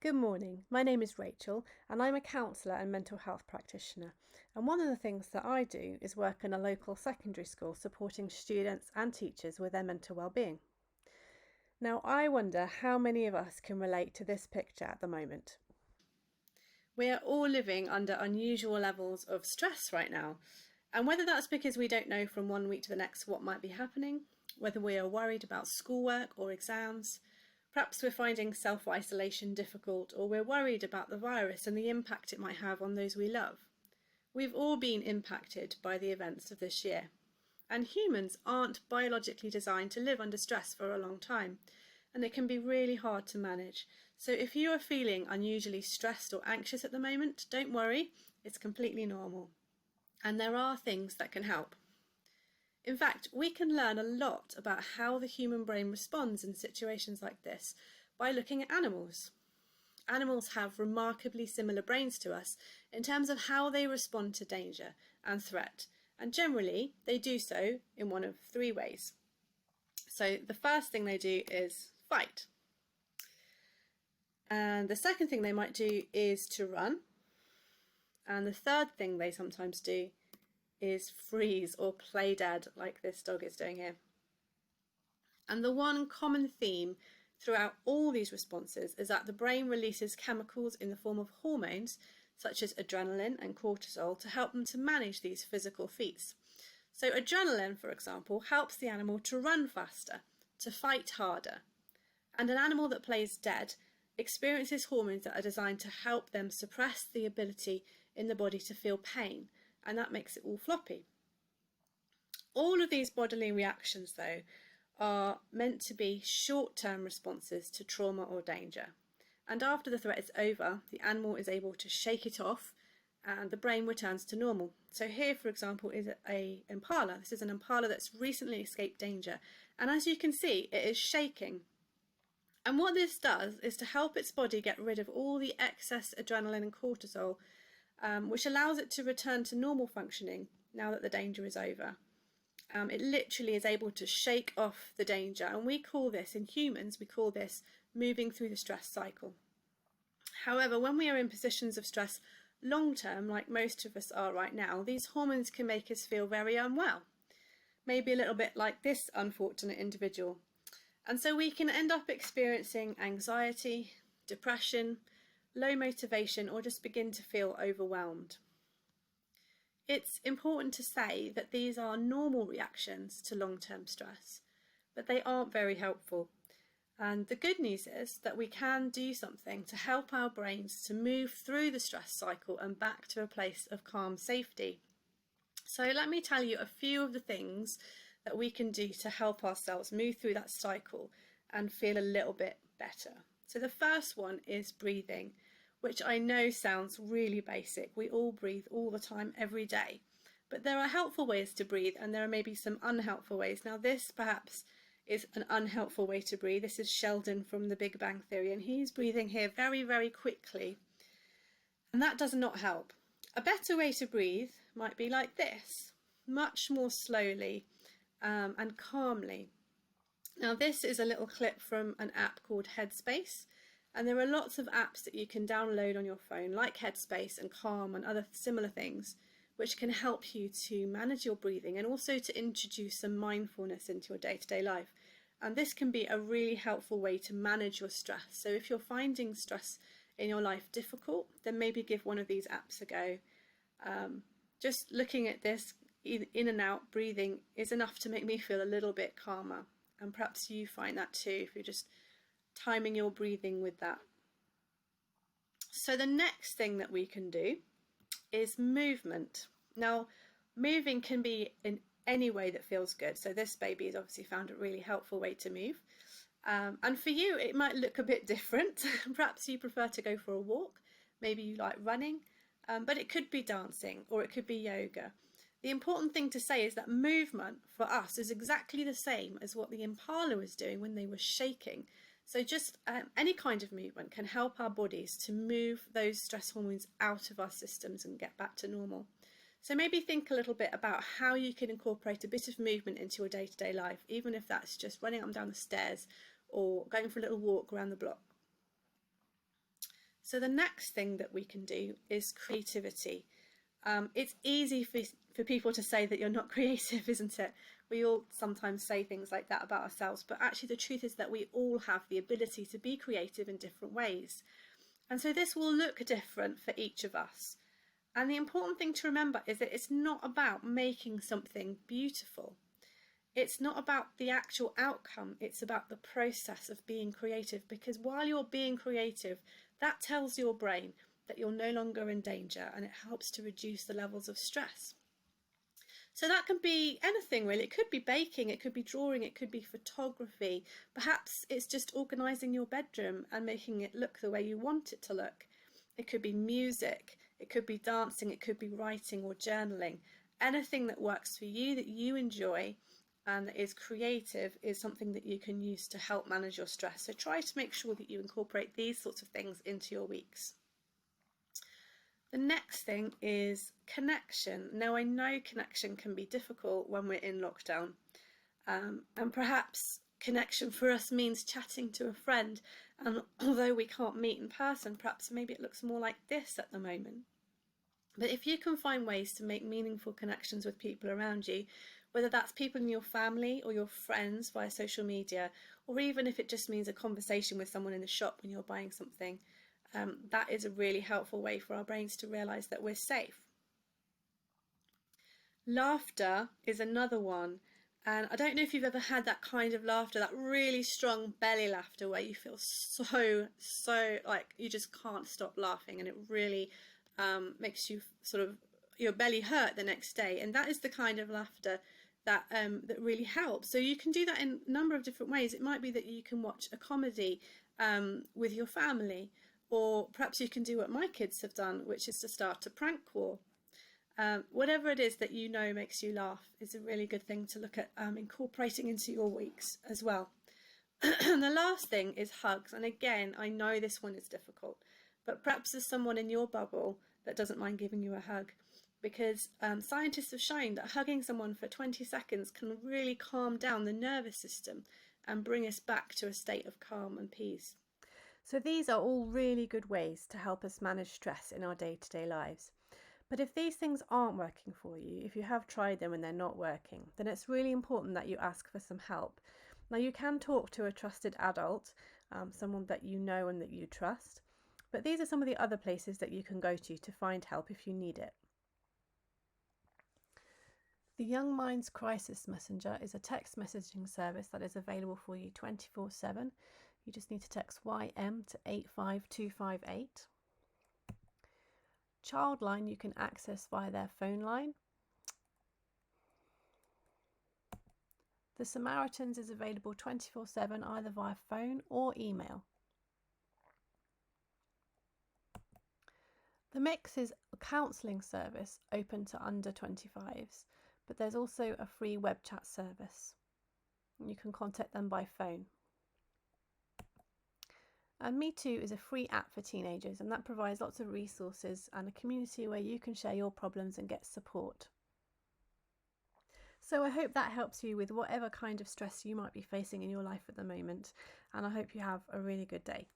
Good morning, my name is Rachel and I'm a counsellor and mental health practitioner, and one of the things that I do is work in a local secondary school supporting students and teachers with their mental well-being. Now I wonder how many of us can relate to this picture at the moment. We are all living under unusual levels of stress right now, and whether that's because we don't know from one week to the next what might be happening, whether we are worried about schoolwork or exams, perhaps we're finding self-isolation difficult, or we're worried about the virus and the impact it might have on those we love. We've all been impacted by the events of this year. And humans aren't biologically designed to live under stress for a long time, and it can be really hard to manage. So if you are feeling unusually stressed or anxious at the moment, don't worry, it's completely normal. And there are things that can help. In fact, we can learn a lot about how the human brain responds in situations like this by looking at animals. Animals have remarkably similar brains to us in terms of how they respond to danger and threat, and generally they do so in one of three ways. So the first thing they do is fight. And the second thing they might do is to run. And the third thing they sometimes do is freeze or play dead, like this dog is doing here. And the one common theme throughout all these responses is that the brain releases chemicals in the form of hormones such as adrenaline and cortisol to help them to manage these physical feats. So adrenaline, for example, helps the animal to run faster, to fight harder. And an animal that plays dead experiences hormones that are designed to help them suppress the ability in the body to feel pain, and that makes it all floppy. All of these bodily reactions, though, are meant to be short-term responses to trauma or danger. And after the threat is over, the animal is able to shake it off and the brain returns to normal. So here, for example, is an impala. This is an impala that's recently escaped danger. And as you can see, it is shaking. And what this does is to help its body get rid of all the excess adrenaline and cortisol, which allows it to return to normal functioning now that the danger is over. It literally is able to shake off the danger, and we call this, in humans, we call this moving through the stress cycle. However, when we are in positions of stress long term, like most of us are right now, these hormones can make us feel very unwell, maybe a little bit like this unfortunate individual. And so we can end up experiencing anxiety, depression, low motivation, or just begin to feel overwhelmed. It's important to say that these are normal reactions to long-term stress, but they aren't very helpful. And the good news is that we can do something to help our brains to move through the stress cycle and back to a place of calm safety. So let me tell you a few of the things that we can do to help ourselves move through that cycle and feel a little bit better. So the first one is breathing, which I know sounds really basic. We all breathe all the time, every day. But there are helpful ways to breathe and there are maybe some unhelpful ways. Now this perhaps is an unhelpful way to breathe. This is Sheldon from The Big Bang Theory, and he's breathing here very, very quickly. And that does not help. A better way to breathe might be like this, much more slowly and calmly. Now this is a little clip from an app called Headspace, and there are lots of apps that you can download on your phone like Headspace and Calm and other similar things which can help you to manage your breathing and also to introduce some mindfulness into your day-to-day life. And this can be a really helpful way to manage your stress. So if you're finding stress in your life difficult, then maybe give one of these apps a go. Just looking at this in and out breathing is enough to make me feel a little bit calmer, and perhaps you find that too if you're just timing your breathing with that. So the next thing that we can do is movement. Now moving can be in any way that feels good. So this baby has obviously found a really helpful way to move. And for you it might look a bit different. Perhaps you prefer to go for a walk, maybe you like running, but it could be dancing or it could be yoga. The important thing to say is that movement for us is exactly the same as what the impala was doing when they were shaking. So just any kind of movement can help our bodies to move those stress hormones out of our systems and get back to normal. So maybe think a little bit about how you can incorporate a bit of movement into your day-to-day life, even if that's just running up and down the stairs or going for a little walk around the block. So the next thing that we can do is creativity. It's easy for people to say that you're not creative, isn't it? We all sometimes say things like that about ourselves, but actually the truth is that we all have the ability to be creative in different ways. And so this will look different for each of us. And the important thing to remember is that it's not about making something beautiful. It's not about the actual outcome, it's about the process of being creative, because while you're being creative, that tells your brain that you're no longer in danger, and it helps to reduce the levels of stress. So that can be anything really. It could be baking, it could be drawing, it could be photography. Perhaps it's just organising your bedroom and making it look the way you want it to look. It could be music, it could be dancing, it could be writing or journaling. Anything that works for you, that you enjoy and that is creative, is something that you can use to help manage your stress. So try to make sure that you incorporate these sorts of things into your weeks. The next thing is connection. Now, I know connection can be difficult when we're in lockdown, and perhaps connection for us means chatting to a friend, and although we can't meet in person, perhaps maybe it looks more like this at the moment. But if you can find ways to make meaningful connections with people around you, whether that's people in your family or your friends via social media, or even if it just means a conversation with someone in the shop when you're buying something, that is a really helpful way for our brains to realise that we're safe. Laughter is another one. And I don't know if you've ever had that kind of laughter, that really strong belly laughter where you feel so like you just can't stop laughing, and it really makes you sort of, your belly hurt the next day. And that is the kind of laughter that really helps. So you can do that in a number of different ways. It might be that you can watch a comedy with your family, or perhaps you can do what my kids have done, which is to start a prank war. Whatever it is that you know makes you laugh is a really good thing to look at incorporating into your weeks as well. And the last thing is hugs. And again, I know this one is difficult, but perhaps there's someone in your bubble that doesn't mind giving you a hug, because scientists have shown that hugging someone for 20 seconds can really calm down the nervous system and bring us back to a state of calm and peace. So these are all really good ways to help us manage stress in our day-to-day lives. But if these things aren't working for you, if you have tried them and they're not working, then it's really important that you ask for some help. Now, you can talk to a trusted adult, someone that you know and that you trust, but these are some of the other places that you can go to find help if you need it. The Young Minds Crisis Messenger is a text messaging service that is available for you 24/7. You just need to text YM to 85258. Childline you can access via their phone line. The Samaritans is available 24/7 either via phone or email. The Mix is a counselling service open to under 25s, but there's also a free web chat service. You can contact them by phone. And Me Too is a free app for teenagers, and that provides lots of resources and a community where you can share your problems and get support. So I hope that helps you with whatever kind of stress you might be facing in your life at the moment, and I hope you have a really good day.